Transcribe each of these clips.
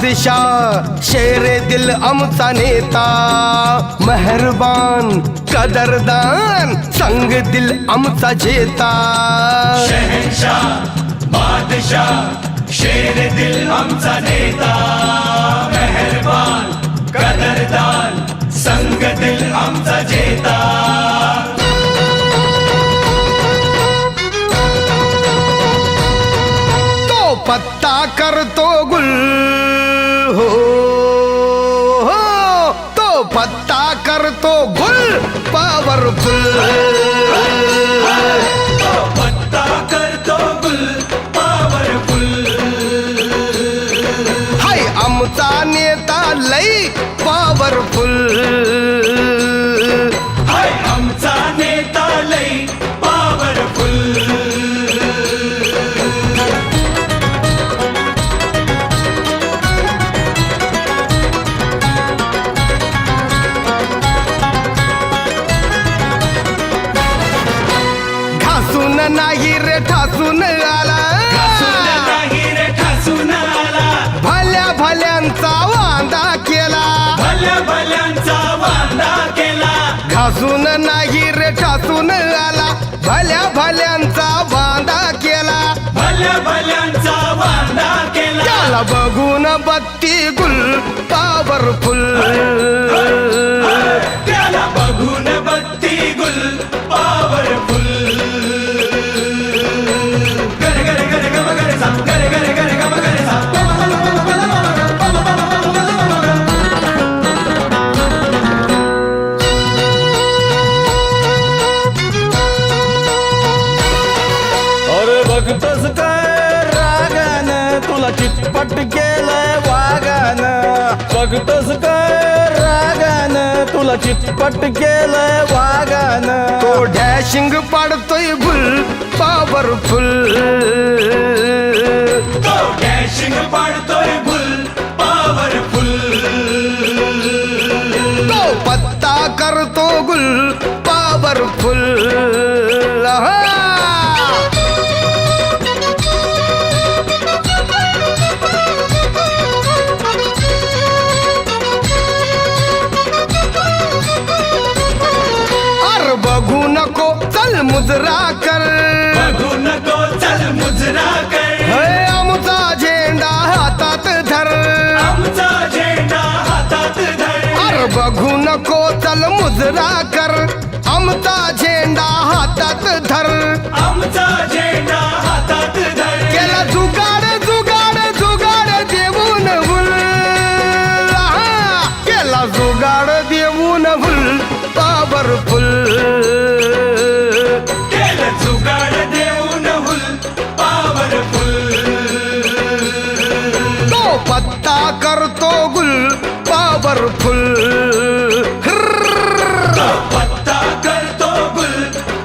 बादशाह शेरे दिल आमचा नेता, मेहरबान कदरदान संग दिल आमचा जेता. शहनशाह बादशाह शेर दिल आमचा नेता, मेहरबान कदरदान संग दिल आमचा जेता. तो पत्ता करतो गुल हो, तो पत्ता करतो गुल पॉवरफुल. पत्ता करतो गुल पॉवरफुल. हाय आमचा नेता लई पॉवरफुल. हाय आमचा नेता लई पॉवरफुल. घासून नाही रे ठासून आला, नाही रे ठासून आला, भल्या भल्यांचा वांदा केला. भल्या भल्यांचा वांदा केला. घासून नाही रे ठासून आला, भल्या भल्यांचा वांदा केला. भल्या भल्यांचा वांदा केला. त्याला बघून बत्ती गुल पॉवरफुल. त्याला बघून बत्ती गुल पॉवरफुल. गरे गरे गरे गम गरे सा, गरे गरे गरे गम गरे सा. अरे बघतोस काय रागानं, तुला चितपट केलंय वागानं. बघतोस काय रागानं, तुला चितपट केलंय वागानं. तो डॅशिंग पाडतोय गुल पॉवरफुल. तो डॅशिंग पाडतोय गुल पॉवरफुल. तो पत्ता करतो गुल पॉवरफुल. अरे बघू नको चल मुजरा कर, बघू नको चल मुजरा कर. हे आमचा झेंडा हातात धर. आमचा झेंडा हातात धर. अरे बघू नको चल मुजरा कर, आमचा झेंडा हातात धर. आमचा झेंडा हातात धर. केला जुगाड जुगाड जुगाड देऊन भूल. केला जुगाड देऊन भूल पॉवरफुल. केलं जुगाड देऊन हुल पॉवरफुल. तो पत्ता करतो गुल पॉवरफुल. तो पत्ता करतो गुल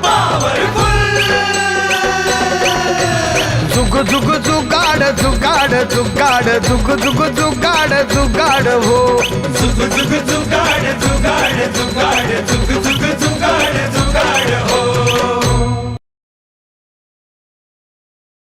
पॉवरफुल. जुग जुग जुगाड जुगाड जुगाड जुग जुग जुगाड जुगाड हो. जुग जुग जुग